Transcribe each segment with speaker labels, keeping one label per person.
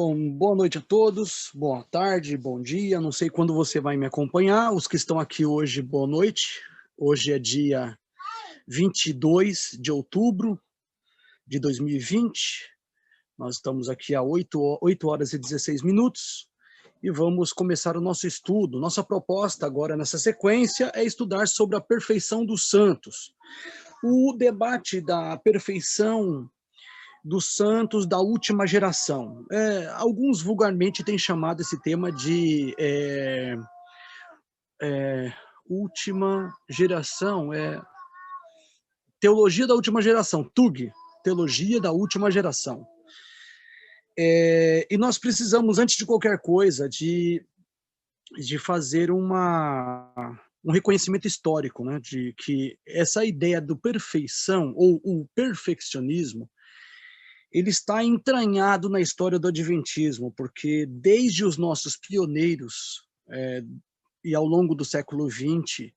Speaker 1: Bom, boa noite a todos, boa tarde, bom dia, não sei quando você vai me acompanhar, os que estão aqui hoje, boa noite. Hoje é dia 22 de outubro de 2020, nós estamos aqui há 8 horas e 16 minutos e vamos começar o nosso estudo. Nossa proposta agora nessa sequência é estudar sobre a perfeição dos santos. O debate da perfeição dos santos da última geração. Alguns vulgarmente têm chamado esse tema de última geração, teologia da última geração, TUG, teologia da última geração. E nós precisamos, antes de qualquer coisa, de fazer um reconhecimento histórico, né, de que essa ideia do perfeição, ou o perfeccionismo, ele está entranhado na história do Adventismo, porque desde os nossos pioneiros, e ao longo do século XX,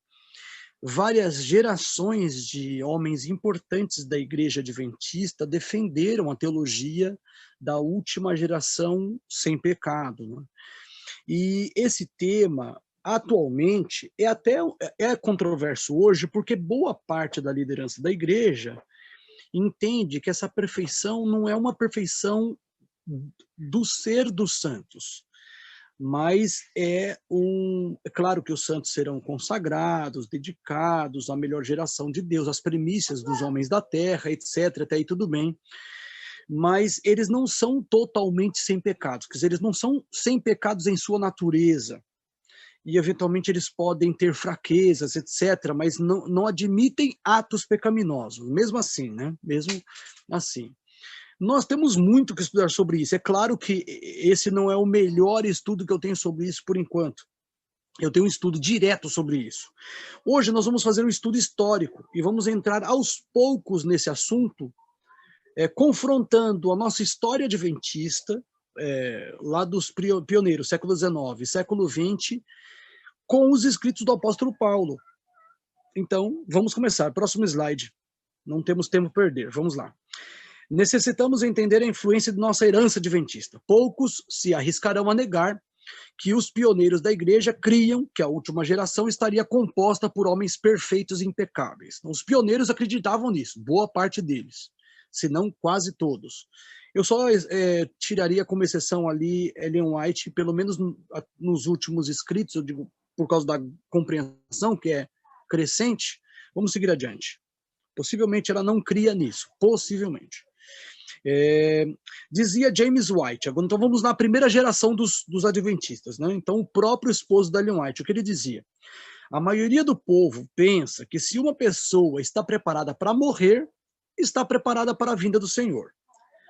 Speaker 1: várias gerações de homens importantes da Igreja Adventista defenderam a teologia da última geração sem pecado, né? E esse tema, atualmente, é controverso hoje, porque boa parte da liderança da Igreja entende que essa perfeição não é uma perfeição do ser dos santos, mas é claro que os santos serão consagrados, dedicados à melhor geração de Deus, às primícias dos homens da terra, etc, até aí tudo bem, mas eles não são totalmente sem pecados, quer dizer, eles não são sem pecados em sua natureza, e eventualmente eles podem ter fraquezas, etc., mas não admitem atos pecaminosos, mesmo assim, né? Mesmo assim. Nós temos muito que estudar sobre isso. É claro que esse não é o melhor estudo que eu tenho sobre isso por enquanto. Eu tenho um estudo direto sobre isso. Hoje nós vamos fazer um estudo histórico e vamos entrar aos poucos nesse assunto, confrontando a nossa história adventista, lá dos pioneiros, século XIX, século XX, com os escritos do apóstolo Paulo. Então, vamos começar. Próximo slide. Não temos tempo a perder. Vamos lá. Necessitamos entender a influência de nossa herança adventista. Poucos se arriscarão a negar que os pioneiros da igreja criam que a última geração estaria composta por homens perfeitos e impecáveis. Os pioneiros acreditavam nisso, boa parte deles, se não quase todos. Eu só tiraria como exceção ali Ellen White, pelo menos nos últimos escritos, eu digo, por causa da compreensão que é crescente. Vamos seguir adiante. Possivelmente ela não cria nisso, possivelmente. Dizia James White, agora então vamos na primeira geração dos adventistas, né? Então o próprio esposo da Ellen White, o que ele dizia? A maioria do povo pensa que se uma pessoa está preparada para morrer, está preparada para a vinda do Senhor,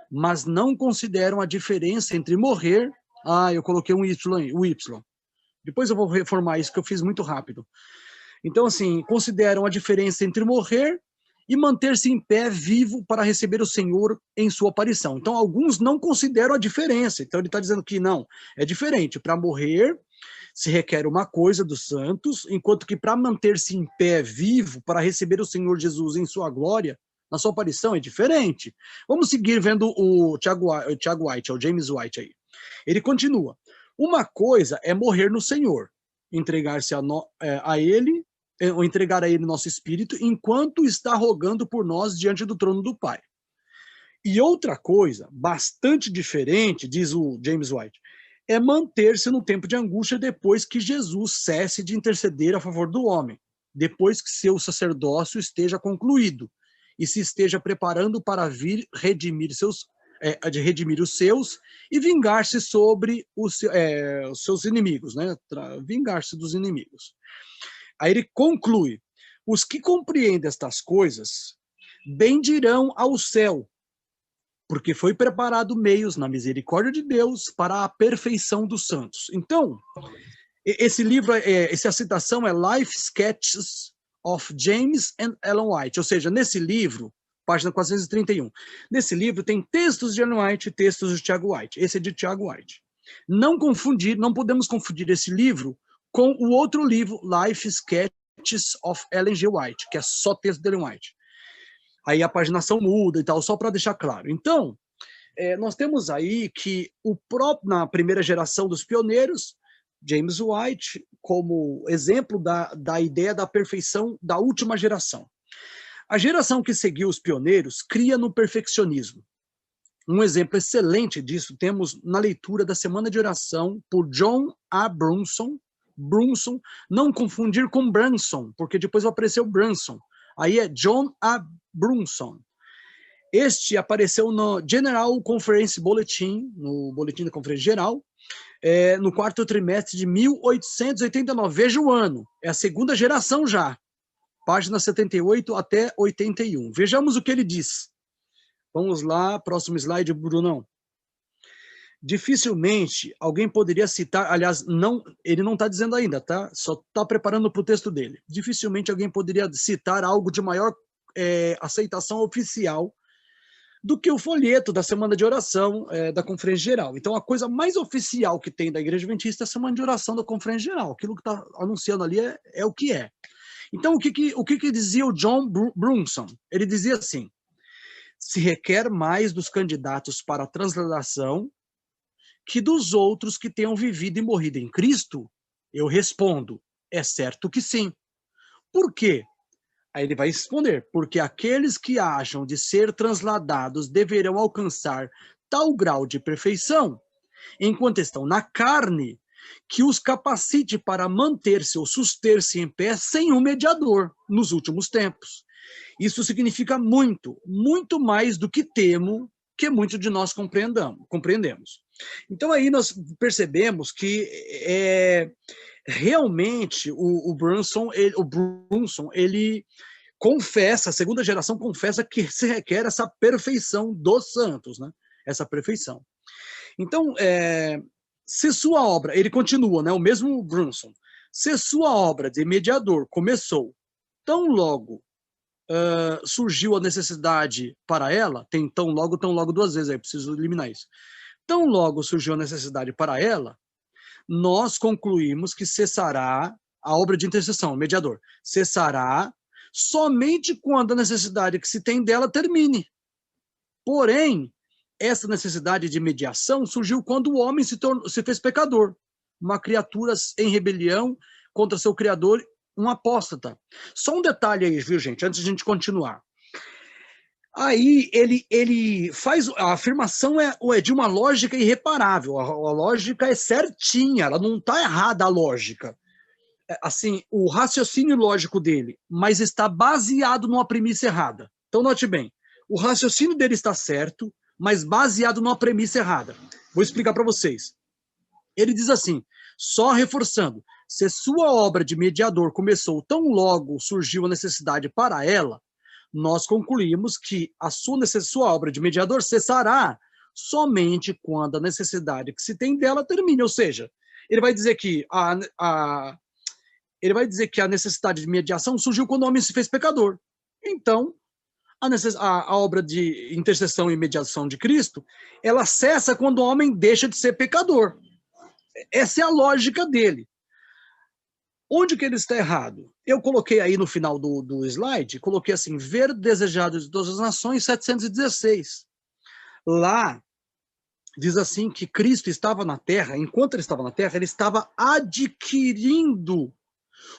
Speaker 1: mas não consideram a diferença entre morrer, eu coloquei um Y, o Y, depois eu vou reformar isso que eu fiz muito rápido. Então, assim, consideram a diferença entre morrer e manter-se em pé vivo para receber o Senhor em sua aparição. Então, alguns não consideram a diferença. Então, ele está dizendo que não, é diferente. Para morrer, se requer uma coisa dos santos, enquanto que para manter-se em pé vivo para receber o Senhor Jesus em sua glória, na sua aparição, é diferente. Vamos seguir vendo o Tiago White, o James White aí. Ele continua. Uma coisa é morrer no Senhor, entregar-se a Ele, ou entregar a Ele nosso espírito, enquanto está rogando por nós diante do trono do Pai. E outra coisa, bastante diferente, diz o James White, é manter-se no tempo de angústia depois que Jesus cesse de interceder a favor do homem, depois que seu sacerdócio esteja concluído e se esteja preparando para vir redimir os seus e vingar-se sobre os seus inimigos, né? Vingar-se dos inimigos. Aí ele conclui, os que compreendem estas coisas bendirão ao céu, porque foi preparado meios na misericórdia de Deus para a perfeição dos santos. Então, esse livro, essa citação é Life Sketches of James and Ellen White, ou seja, nesse livro, página 431, nesse livro tem textos de Ellen White e textos de Tiago White, esse é de Tiago White. Não podemos confundir esse livro com o outro livro, Life Sketches of Ellen G. White, que é só texto de Ellen White. Aí a paginação muda e tal, só para deixar claro. Então, nós temos aí que na primeira geração dos pioneiros, James White, como exemplo da ideia da perfeição da última geração. A geração que seguiu os pioneiros cria no perfeccionismo. Um exemplo excelente disso temos na leitura da Semana de Oração por John A. Brunson. Brunson, não confundir com Branson, porque depois vai aparecer o Branson. Aí é John A. Brunson. Este apareceu no General Conference Bulletin, no Boletim da Conferência Geral, no quarto trimestre de 1889. Veja o ano, é a segunda geração já. Página 78 até 81. Vejamos o que ele diz. Vamos lá, próximo slide, Brunão. Dificilmente alguém poderia citar, aliás, não, ele não está dizendo ainda, tá? Só está preparando para o texto dele. Dificilmente alguém poderia citar algo de maior aceitação oficial do que o folheto da Semana de Oração da Conferência Geral. Então, a coisa mais oficial que tem da Igreja Adventista é a Semana de Oração da Conferência Geral. Aquilo que está anunciando ali é o que é. Então, o que dizia o John Brunson? Ele dizia assim: se requer mais dos candidatos para a transladação que dos outros que tenham vivido e morrido em Cristo? Eu respondo, é certo que sim. Por quê? Aí ele vai responder, porque aqueles que acham de ser transladados deverão alcançar tal grau de perfeição, enquanto estão na carne, que os capacite para manter-se ou suster-se em pé sem um mediador nos últimos tempos. Isso significa muito, muito mais do que temo que muitos de nós compreendemos. Então aí nós percebemos que realmente o Brunson, ele confessa, a segunda geração confessa que se requer essa perfeição dos santos, né? Essa perfeição. Então, se sua obra, ele continua, né? O mesmo Brunson, se sua obra de mediador começou tão logo surgiu a necessidade para ela, tem tão logo duas vezes aí, preciso eliminar isso. Tão logo surgiu a necessidade para ela, nós concluímos que cessará a obra de intercessão, mediador, cessará somente quando a necessidade que se tem dela termine. Porém, essa necessidade de mediação surgiu quando o homem se fez pecador, uma criatura em rebelião contra seu Criador, um apóstata. Só um detalhe aí, viu, gente, antes de a gente continuar. Aí ele faz, a afirmação é de uma lógica irreparável, a lógica é certinha, ela não está errada a lógica. Assim, o raciocínio lógico dele, mas está baseado numa premissa errada. Então, note bem, o raciocínio dele está certo, mas baseado numa premissa errada. Vou explicar para vocês. Ele diz assim, só reforçando, se sua obra de mediador começou tão logo surgiu a necessidade para ela, nós concluímos que a sua obra de mediador cessará somente quando a necessidade que se tem dela termine. Ou seja, ele vai dizer que a necessidade de mediação surgiu quando o homem se fez pecador. Então, a obra de intercessão e mediação de Cristo, ela cessa quando o homem deixa de ser pecador. Essa é a lógica dele. Onde que ele está errado? Eu coloquei aí no final do slide, coloquei assim, ver desejado de todas as nações, 716. Lá, diz assim que Cristo estava na terra, enquanto ele estava na terra, ele estava adquirindo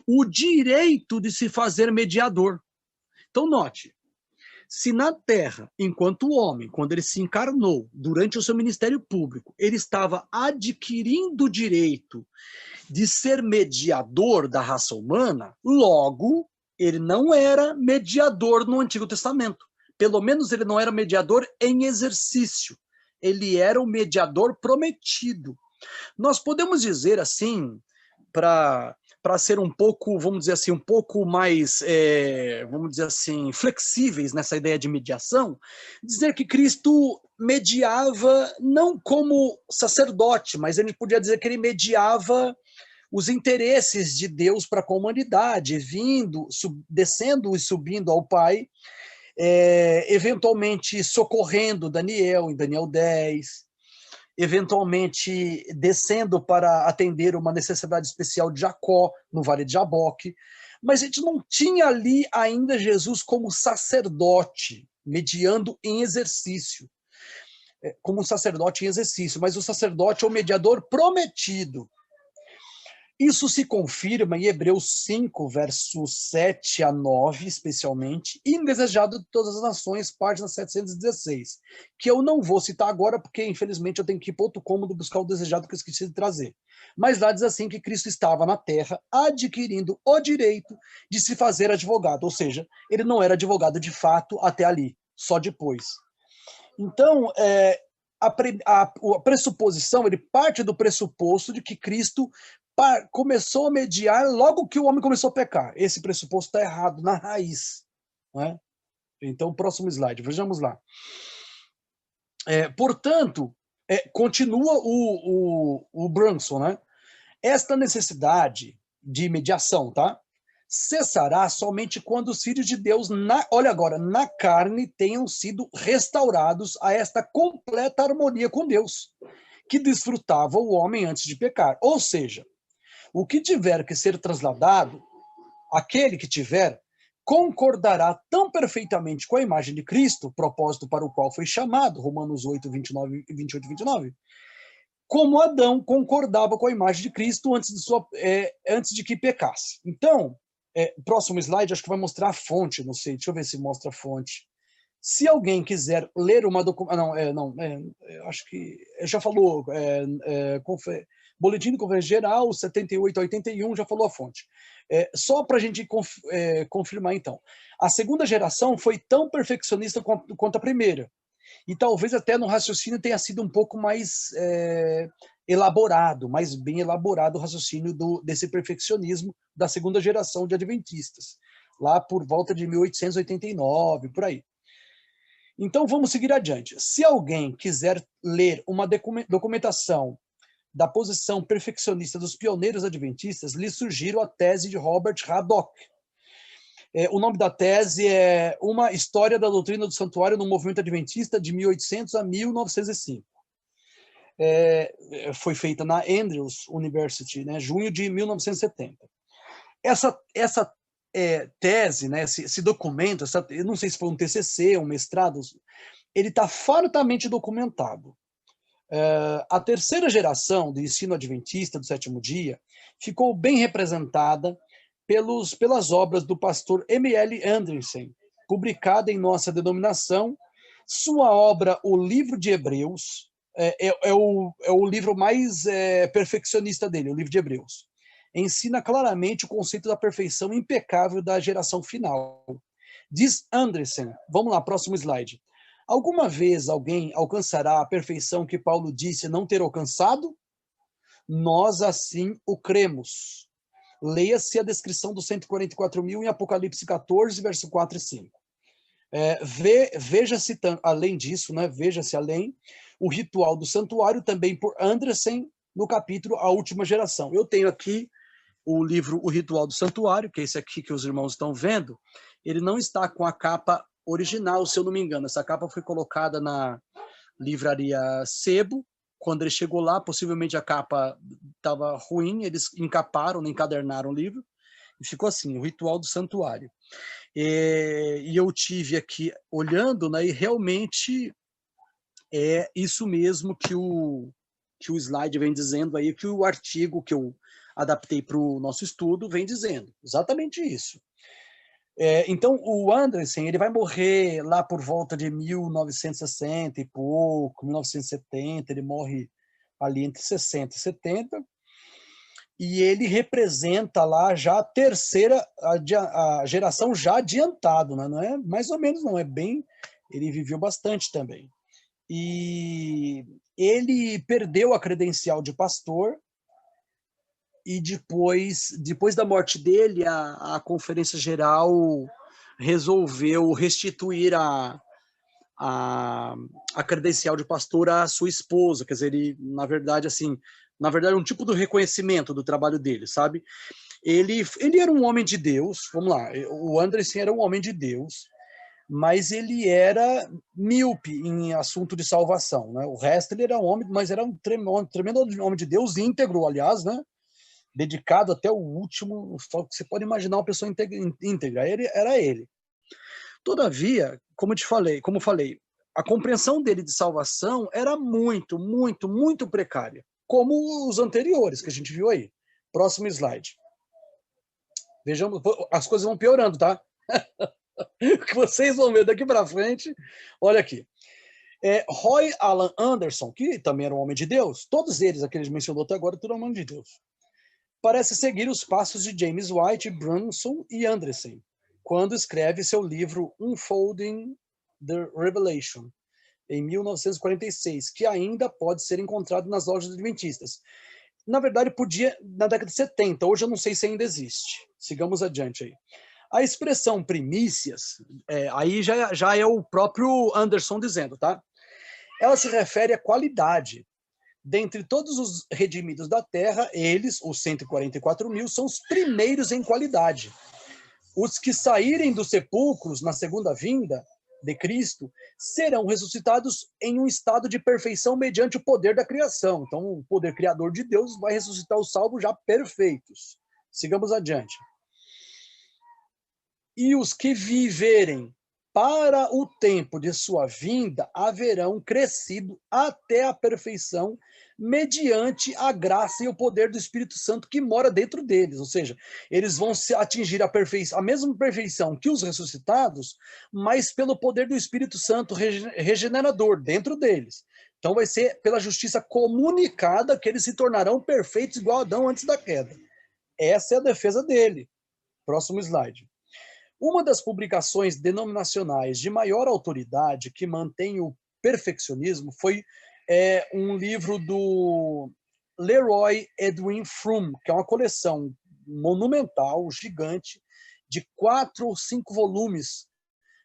Speaker 1: o direito de se fazer mediador. Então, note, se na terra, enquanto o homem, quando ele se encarnou, durante o seu ministério público, ele estava adquirindo o direito de ser mediador da raça humana, logo, ele não era mediador no Antigo Testamento. Pelo menos ele não era mediador em exercício. Ele era o mediador prometido. Nós podemos dizer assim, para ser um pouco, vamos dizer assim, um pouco mais, vamos dizer assim, flexíveis nessa ideia de mediação, dizer que Cristo mediava não como sacerdote, mas ele podia dizer que ele mediava os interesses de Deus para com a humanidade, descendo e subindo ao Pai, eventualmente socorrendo Daniel, em Daniel 10, eventualmente descendo para atender uma necessidade especial de Jacó, no Vale de Jaboque, mas a gente não tinha ali ainda Jesus como sacerdote, mediando em exercício. como um sacerdote em exercício, mas o sacerdote é o mediador prometido. Isso se confirma em Hebreus 5, versos 7 a 9, especialmente, indesejado de todas as nações, página 716, que eu não vou citar agora, porque, infelizmente, eu tenho que ir para outro cômodo buscar o desejado que eu esqueci de trazer. Mas lá diz assim que Cristo estava na terra adquirindo o direito de se fazer advogado, ou seja, ele não era advogado de fato até ali, só depois. Então, a pressuposição, ele parte do pressuposto de que Cristo começou a mediar logo que o homem começou a pecar. Esse pressuposto está errado na raiz. Não é? Então, próximo slide, vejamos lá. Portanto, continua o Brunson, né? Esta necessidade de mediação, tá? Cessará somente quando os filhos de Deus, olha agora, na carne, tenham sido restaurados a esta completa harmonia com Deus, que desfrutava o homem antes de pecar. Ou seja, o que tiver que ser trasladado, aquele que tiver, concordará tão perfeitamente com a imagem de Cristo, propósito para o qual foi chamado, Romanos 8, 29, 28 e 29, como Adão concordava com a imagem de Cristo antes de que pecasse. Então, próximo slide, acho que vai mostrar a fonte, não sei, deixa eu ver se mostra a fonte. Se alguém quiser ler uma documentação, acho que já falou, Boletim de Conferência Geral, 78 a 81, já falou a fonte. Só para a gente confirmar, então. A segunda geração foi tão perfeccionista quanto a primeira. E talvez até no raciocínio tenha sido um pouco mais elaborado, mais bem elaborado o raciocínio desse perfeccionismo da segunda geração de adventistas, lá por volta de 1889, por aí. Então, vamos seguir adiante. Se alguém quiser ler uma documentação da posição perfeccionista dos pioneiros adventistas, lhe sugiro a tese de Robert Haddock. O nome da tese é Uma História da Doutrina do Santuário no Movimento Adventista de 1800 a 1905. Foi feita na Andrews University, né, junho de 1970. Essa tese, né, esse documento, eu não sei se foi um TCC, um mestrado, ele está fartamente documentado. A terceira geração do ensino adventista do sétimo dia ficou bem representada pelas obras do pastor M.L. Anderson, publicada em nossa denominação. Sua obra, O Livro de Hebreus, é o livro mais perfeccionista dele, o Livro de Hebreus. Ensina claramente o conceito da perfeição impecável da geração final. Diz Anderson, vamos lá, próximo slide. Alguma vez alguém alcançará a perfeição que Paulo disse não ter alcançado? Nós assim o cremos. Leia-se a descrição dos 144.000 em Apocalipse 14, verso 4 e 5. Veja-se, além disso, né, veja-se além, o ritual do santuário, também por Anderson, no capítulo A Última Geração. Eu tenho aqui o livro O Ritual do Santuário, que é esse aqui que os irmãos estão vendo. Ele não está com a capa original, se eu não me engano. Essa capa foi colocada na livraria Sebo. Quando ele chegou lá, possivelmente a capa estava ruim, eles encaparam, encadernaram o livro, e ficou assim, O Ritual do Santuário. E eu tive aqui olhando, né, e realmente é isso mesmo que o slide vem dizendo aí, que o artigo que eu adaptei para o nosso estudo vem dizendo, exatamente isso. Então, o Anderson, ele vai morrer lá por volta de 1960 e pouco, 1970, ele morre ali entre 60 e 70, e ele representa lá já a terceira, a geração já adiantado, né? Não é mais ou menos, não, é bem, ele viveu bastante também. E ele perdeu a credencial de pastor, e depois da morte dele, a Conferência Geral resolveu restituir a credencial de pastor à sua esposa. Quer dizer, ele, na verdade, um tipo de reconhecimento do trabalho dele, sabe? Ele era um homem de Deus, vamos lá, o Anderson era um homem de Deus, mas ele era míope em assunto de salvação, né? O resto ele era um homem, mas era um tremendo homem de Deus, íntegro, aliás, né? Dedicado até o último, só que você pode imaginar uma pessoa íntegra, era ele. Todavia, como falei, a compreensão dele de salvação era muito, muito, muito precária, como os anteriores que a gente viu aí. Próximo slide. Vejamos, as coisas vão piorando, tá? O que vocês vão ver daqui para frente, olha aqui. Roy Alan Anderson, que também era um homem de Deus, todos eles, aqueles que mencionou até agora, tudo homem de Deus, parece seguir os passos de James White, Brunson e Anderson, quando escreve seu livro Unfolding the Revelation, em 1946, que ainda pode ser encontrado nas lojas adventistas. Na verdade, podia na década de 70, hoje eu não sei se ainda existe. Sigamos adiante aí. A expressão primícias, aí já é o próprio Anderson dizendo, tá? Ela se refere à qualidade. Dentre todos os redimidos da terra, eles, os 144 mil, são os primeiros em qualidade. Os que saírem dos sepulcros na segunda vinda de Cristo serão ressuscitados em um estado de perfeição mediante o poder da criação. Então, o poder criador de Deus vai ressuscitar os salvos já perfeitos. Sigamos adiante. E os que viverem para o tempo de sua vinda haverão crescido até a perfeição mediante a graça e o poder do Espírito Santo que mora dentro deles. Ou seja, eles vão atingir a mesma perfeição que os ressuscitados, mas pelo poder do Espírito Santo regenerador dentro deles. Então vai ser pela justiça comunicada que eles se tornarão perfeitos igual a Adão antes da queda. Essa é a defesa dele. Próximo slide. Uma das publicações denominacionais de maior autoridade que mantém o perfeccionismo foi um livro do Leroy Edwin Fromm, que é uma coleção monumental, gigante, de 4 ou 5 volumes,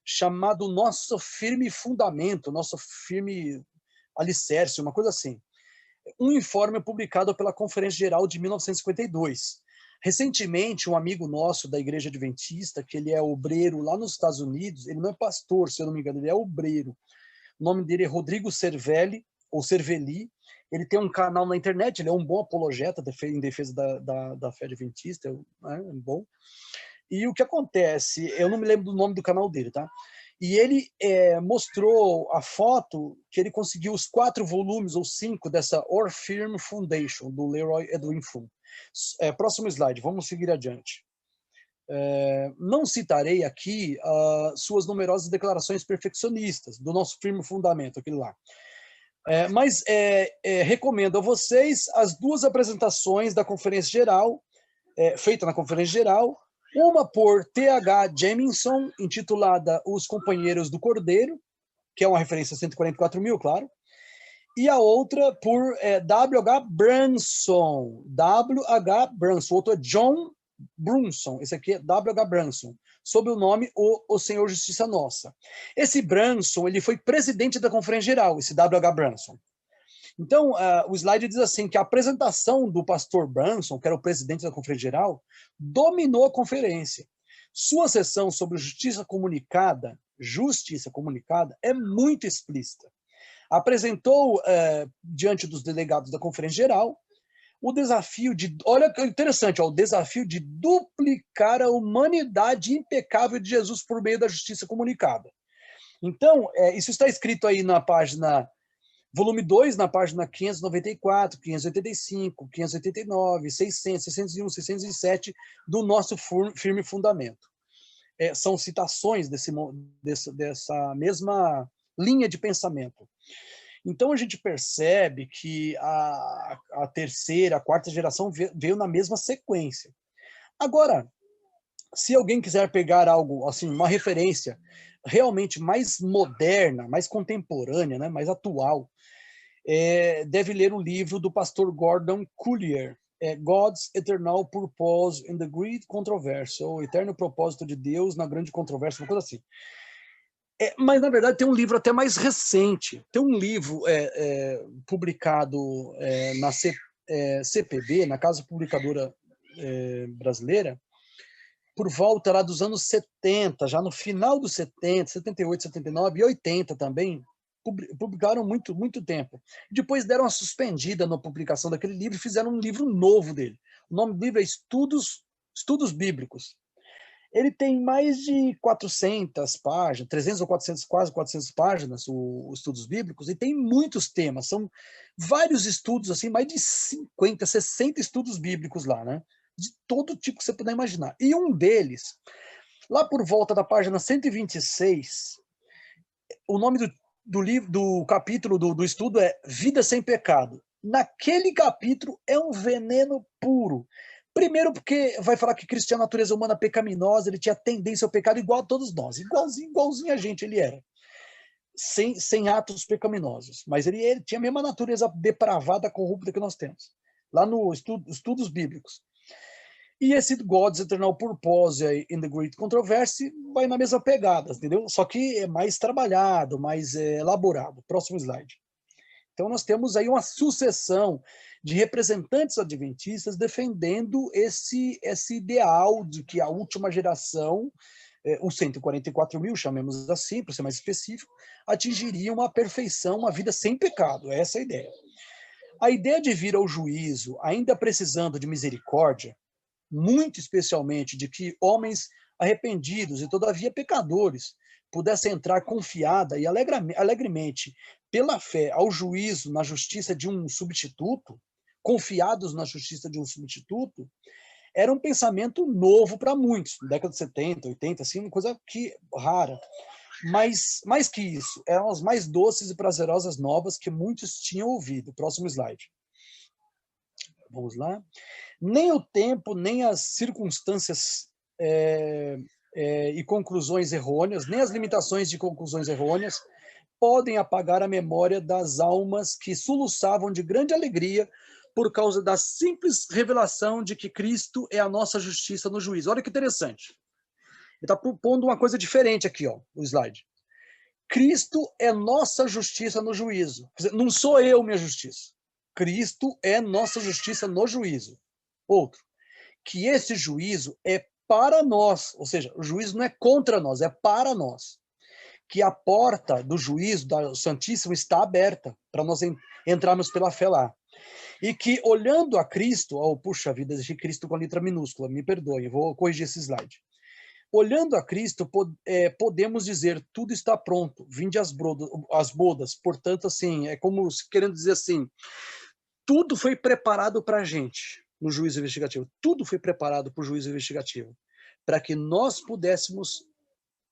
Speaker 1: chamado Nosso Firme Fundamento, Nosso Firme Alicerce, uma coisa assim. Um informe publicado pela Conferência Geral de 1952. Recentemente, um amigo nosso da Igreja Adventista, que ele é obreiro lá nos Estados Unidos, ele não é pastor, se eu não me engano, ele é obreiro. O nome dele é Rodrigo Cervelli, ou Cervelli. Ele tem um canal na internet, ele é um bom apologeta em defesa da fé adventista, é bom. E o que acontece, eu não me lembro do nome do canal dele, tá? E ele mostrou a foto que ele conseguiu os 4 volumes ou 5 dessa Our Firm Foundation, do Leroy Edwin Fromm. Próximo slide, vamos seguir adiante. Não citarei aqui suas numerosas declarações perfeccionistas do nosso firme fundamento, aquele lá. Mas recomendo a vocês as 2 apresentações da Conferência Geral, feita na Conferência Geral, uma por T.H. Jamison, intitulada Os Companheiros do Cordeiro, que é uma referência a 144 mil, claro, e a outra por W.H. Brunson. W.H. Brunson. O outro é John Brunson. Esse aqui é W.H. Brunson, sob o nome O Senhor Justiça Nossa. Esse Brunson, ele foi presidente da Conferência Geral, esse W.H. Brunson. Então, o slide diz assim, que a apresentação do pastor Brunson, que era o presidente da Conferência Geral, dominou a conferência. Sua sessão sobre justiça comunicada é muito explícita. Apresentou, diante dos delegados da Conferência Geral, o desafio de, olha que interessante, o desafio de duplicar a humanidade impecável de Jesus por meio da justiça comunicada. Então, isso está escrito aí na página, volume 2, na página 594, 585, 589, 600, 601, 607 do nosso firme fundamento. São citações dessa mesma linha de pensamento. Então, a gente percebe que a terceira, a quarta geração veio na mesma sequência. Agora, se alguém quiser pegar algo, assim, uma referência realmente mais moderna, mais contemporânea, né, mais atual, deve ler o livro do pastor Gordon Collier, God's Eternal Purpose in the Great Controversy, ou Eterno Propósito de Deus na Grande Controvérsia, uma coisa assim. Mas, na verdade, tem um livro até mais recente. Tem um livro publicado na CPB, na Casa Publicadora Brasileira, por volta lá dos anos 70, já no final dos 70, 78, 79 e 80 também, publicaram muito tempo. Depois deram uma suspendida na publicação daquele livro e fizeram um livro novo dele. O nome do livro é Estudos Bíblicos. Ele tem mais de 400 páginas, 300 ou 400, quase 400 páginas, os estudos bíblicos, e tem muitos temas, são vários estudos, assim, mais de 50, 60 estudos bíblicos lá, né? De todo tipo que você puder imaginar. E um deles, lá por volta da página 126, o nome do livro, do capítulo do estudo é Vida Sem Pecado. Naquele capítulo é um veneno puro. Primeiro porque vai falar que Cristo tinha a natureza humana pecaminosa, ele tinha tendência ao pecado igual a todos nós, igualzinho a gente ele era, sem atos pecaminosos, mas ele tinha a mesma natureza depravada, corrupta que nós temos, lá no estudos bíblicos. E esse God's Eternal Purpose in the Great Controversy vai na mesma pegada, entendeu? Só que é mais trabalhado, mais elaborado. Próximo slide. Então nós temos aí uma sucessão de representantes adventistas defendendo esse ideal de que a última geração, os 144 mil, chamemos assim, para ser mais específico, atingiria uma perfeição, uma vida sem pecado. Essa é a ideia. A ideia de vir ao juízo, ainda precisando de misericórdia, muito especialmente de que homens arrependidos e todavia pecadores pudessem entrar confiada e alegremente pela fé ao juízo na justiça de um substituto, confiados na justiça de um substituto, era um pensamento novo para muitos, na década de 70, 80, assim, uma coisa que rara. Mas, mais que isso, eram as mais doces e prazerosas novas que muitos tinham ouvido. Próximo slide. Vamos lá. Nem o tempo, nem as circunstâncias e conclusões errôneas, nem as limitações de conclusões errôneas podem apagar a memória das almas que soluçavam de grande alegria por causa da simples revelação de que Cristo é a nossa justiça no juízo. Olha que interessante. Ele está propondo uma coisa diferente aqui, ó, o slide. Cristo é nossa justiça no juízo. Quer dizer, não sou eu minha justiça. Cristo é nossa justiça no juízo. Outro, que esse juízo é para nós, ou seja, o juízo não é contra nós, é para nós. Que a porta do juízo do Santíssimo está aberta para nós entrarmos pela fé lá. E que olhando a Cristo, puxa vida, deixei Cristo com a letra minúscula, me perdoe, vou corrigir esse slide. Olhando a Cristo, podemos dizer, tudo está pronto, vinde as bodas. Portanto, assim, é como querendo dizer assim, tudo foi preparado para a gente no juízo investigativo. Tudo foi preparado para o juízo investigativo, para que nós pudéssemos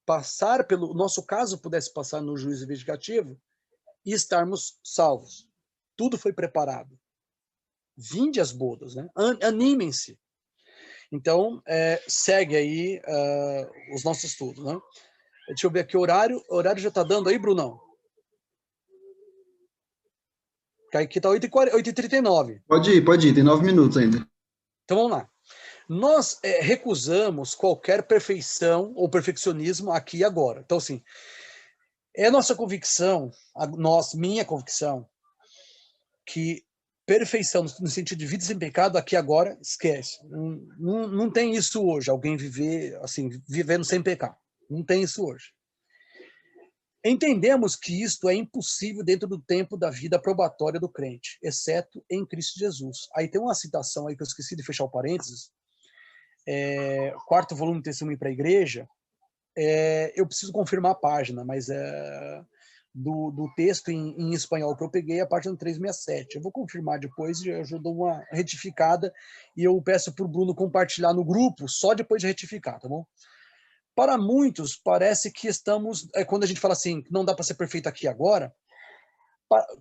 Speaker 1: passar pelo nosso caso pudesse passar no juízo investigativo e estarmos salvos. Tudo foi preparado. Vinde as bodas, né? Animem-se. Então, segue aí os nossos estudos, né? Deixa eu ver aqui o horário. O horário já está dando aí, Brunão? Aqui está 8h39.
Speaker 2: Pode ir, tem 9 minutos ainda.
Speaker 1: Então vamos lá. Nós recusamos qualquer perfeição ou perfeccionismo aqui e agora. Então, assim, é nossa convicção, minha convicção, que perfeição no sentido de vida sem pecado, aqui agora, esquece. Não tem isso hoje, alguém viver assim, vivendo sem pecar. Não tem isso hoje. Entendemos que isto é impossível dentro do tempo da vida probatória do crente, exceto em Cristo Jesus. Aí tem uma citação aí que eu esqueci de fechar o parênteses, quarto volume Testemunho para a Igreja, eu preciso confirmar a página, mas do texto em espanhol que eu peguei, a página 367. Eu vou confirmar depois, eu dou uma retificada e eu peço para o Bruno compartilhar no grupo, só depois de retificar, tá bom? Para muitos, parece que estamos, quando a gente fala assim, não dá para ser perfeito aqui agora,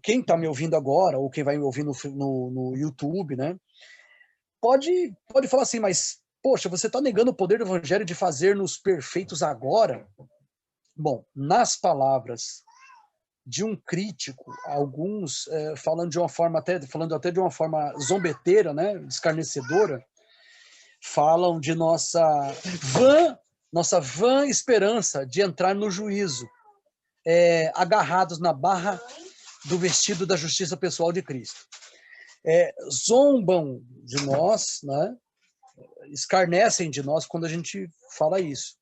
Speaker 1: quem está me ouvindo agora, ou quem vai me ouvir no YouTube, né, pode falar assim, mas, poxa, você está negando o poder do Evangelho de fazer-nos perfeitos agora? Bom, nas palavras de um crítico, alguns falando até de uma forma zombeteira, né, escarnecedora, falam de nossa vã esperança de entrar no juízo, agarrados na barra do vestido da justiça pessoal de Cristo. Zombam de nós, né, escarnecem de nós quando a gente fala isso.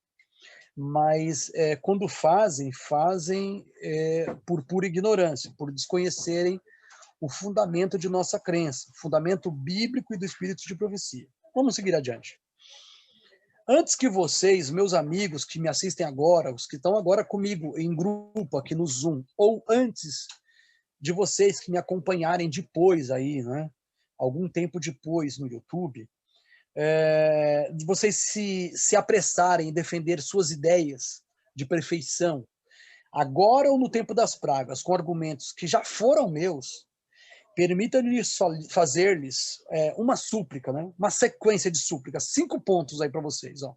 Speaker 1: Mas quando fazem por pura ignorância, por desconhecerem o fundamento de nossa crença, o fundamento bíblico e do espírito de profecia. Vamos seguir adiante. Antes que vocês, meus amigos que me assistem agora, os que estão agora comigo em grupo aqui no Zoom, ou antes de vocês que me acompanharem depois aí, né? Algum tempo depois no YouTube, de vocês se apressarem em defender suas ideias de perfeição, agora ou no tempo das pragas, com argumentos que já foram meus, permita-me fazer-lhes uma súplica, né? Uma sequência de súplicas, 5 pontos aí para vocês. Ó.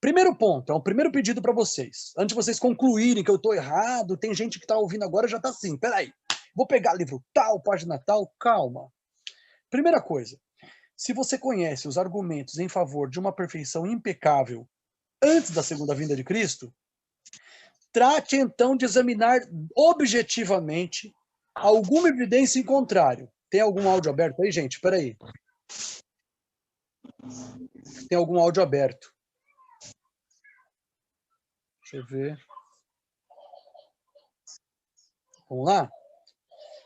Speaker 1: Primeiro ponto, é o primeiro pedido para vocês. Antes de vocês concluírem que eu estou errado, tem gente que está ouvindo agora e já está assim, peraí, vou pegar livro tal, página tal, calma. Primeira coisa, se você conhece os argumentos em favor de uma perfeição impecável antes da segunda vinda de Cristo, trate então de examinar objetivamente alguma evidência em contrário. Tem algum áudio aberto aí, gente? Espera aí. Tem algum áudio aberto? Deixa eu ver. Vamos lá?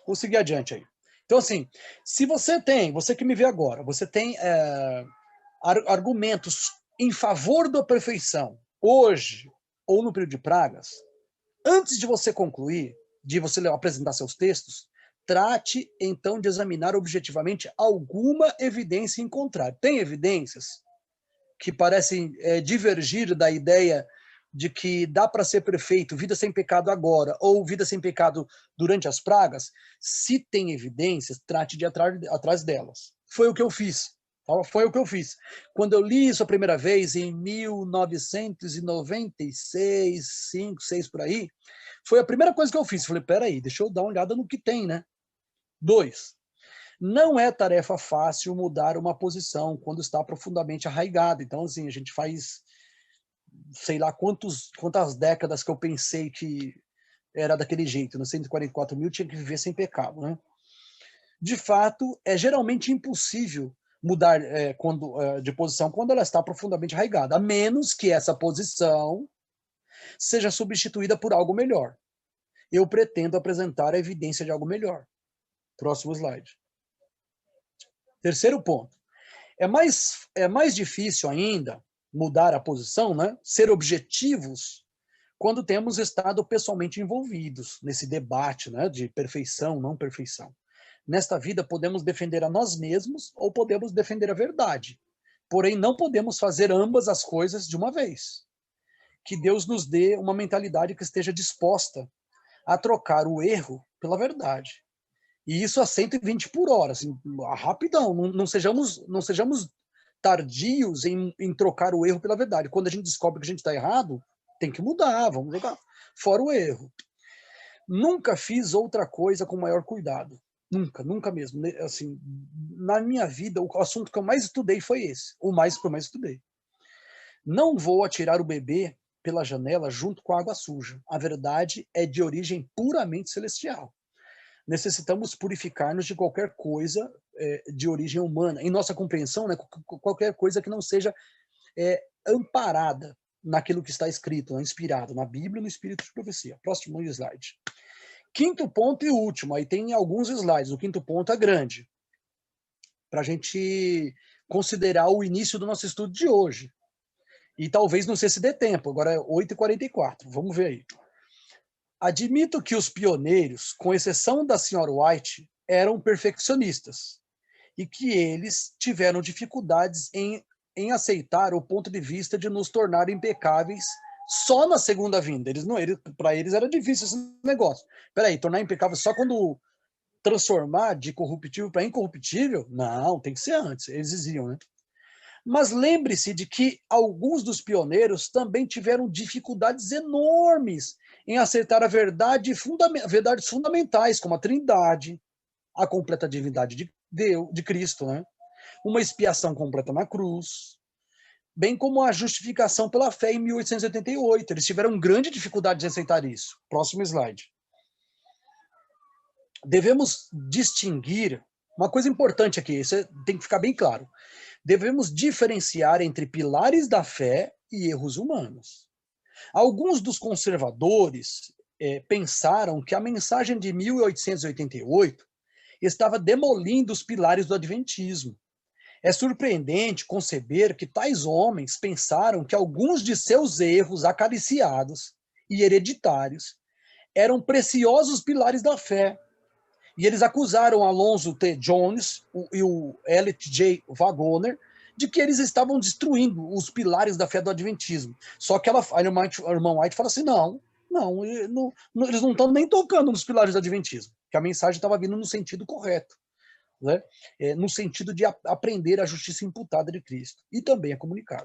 Speaker 1: Vou seguir adiante aí. Então, assim, se você que me vê agora, você tem argumentos em favor da perfeição, hoje ou no período de pragas, antes de você concluir, de você apresentar seus textos, trate, então, de examinar objetivamente alguma evidência em contrário. Tem evidências que parecem divergir da ideia de que dá para ser perfeito, vida sem pecado agora, ou vida sem pecado durante as pragas? Se tem evidências, trate de ir atrás delas. Foi o que eu fiz. Foi o que eu fiz. Quando eu li isso a primeira vez, em 1996, 5, 6 por aí, foi a primeira coisa que eu fiz. Falei, peraí, deixa eu dar uma olhada no que tem, né? 2. Não é tarefa fácil mudar uma posição quando está profundamente arraigado. Então, assim, a gente faz, sei lá quantas décadas que eu pensei que era daquele jeito. Nos 144 mil tinha que viver sem pecado, né? De fato, é geralmente impossível mudar de posição quando ela está profundamente arraigada, a menos que essa posição seja substituída por algo melhor. Eu pretendo apresentar a evidência de algo melhor. Próximo slide. Terceiro ponto. É mais difícil ainda mudar a posição, né? Ser objetivos, quando temos estado pessoalmente envolvidos nesse debate, né, de perfeição, não perfeição. Nesta vida, podemos defender a nós mesmos ou podemos defender a verdade. Porém, não podemos fazer ambas as coisas de uma vez. Que Deus nos dê uma mentalidade que esteja disposta a trocar o erro pela verdade. E isso a 120 por hora, assim, rapidão. Não sejamos tardios em trocar o erro pela verdade. Quando a gente descobre que a gente está errado, tem que mudar, vamos jogar fora o erro. Nunca fiz outra coisa com maior cuidado. Nunca mesmo. Assim, na minha vida, o assunto que eu mais estudei foi esse. O que eu mais estudei. Não vou atirar o bebê pela janela junto com a água suja. A verdade é de origem puramente celestial. Necessitamos purificar-nos de qualquer coisa de origem humana. Em nossa compreensão, né, qualquer coisa que não seja amparada naquilo que está escrito, né, inspirado na Bíblia e no Espírito de Profecia. Próximo slide. Quinto ponto e último, aí tem alguns slides, o quinto ponto é grande, para a gente considerar o início do nosso estudo de hoje. E talvez não sei se dê tempo, agora é 8h44, vamos ver aí. Admito que os pioneiros, com exceção da senhora White, eram perfeccionistas e que eles tiveram dificuldades em aceitar o ponto de vista de nos tornar impecáveis só na segunda vinda. Para eles era difícil esse negócio. Peraí, tornar impecável só quando transformar de corruptível para incorruptível? Não, tem que ser antes. Eles diziam, né? Mas lembre-se de que alguns dos pioneiros também tiveram dificuldades enormes em aceitar a verdades fundamentais, como a Trindade, a completa divindade de Deus, de Cristo, né? Uma expiação completa na cruz, bem como a justificação pela fé em 1888. Eles tiveram grande dificuldade de aceitar isso. Próximo slide. Devemos distinguir, uma coisa importante aqui, isso tem que ficar bem claro. Devemos diferenciar entre pilares da fé e erros humanos. Alguns dos conservadores pensaram que a mensagem de 1888 estava demolindo os pilares do adventismo. É surpreendente conceber que tais homens pensaram que alguns de seus erros acariciados e hereditários eram preciosos pilares da fé. E eles acusaram Alonzo T. Jones e o Elliot J. Wagoner de que eles estavam destruindo os pilares da fé do Adventismo. Só que a irmã White fala assim, não, eles não estão nem tocando nos pilares do Adventismo, que a mensagem estava vindo no sentido correto, né? No sentido de aprender a justiça imputada de Cristo. E também é comunicado.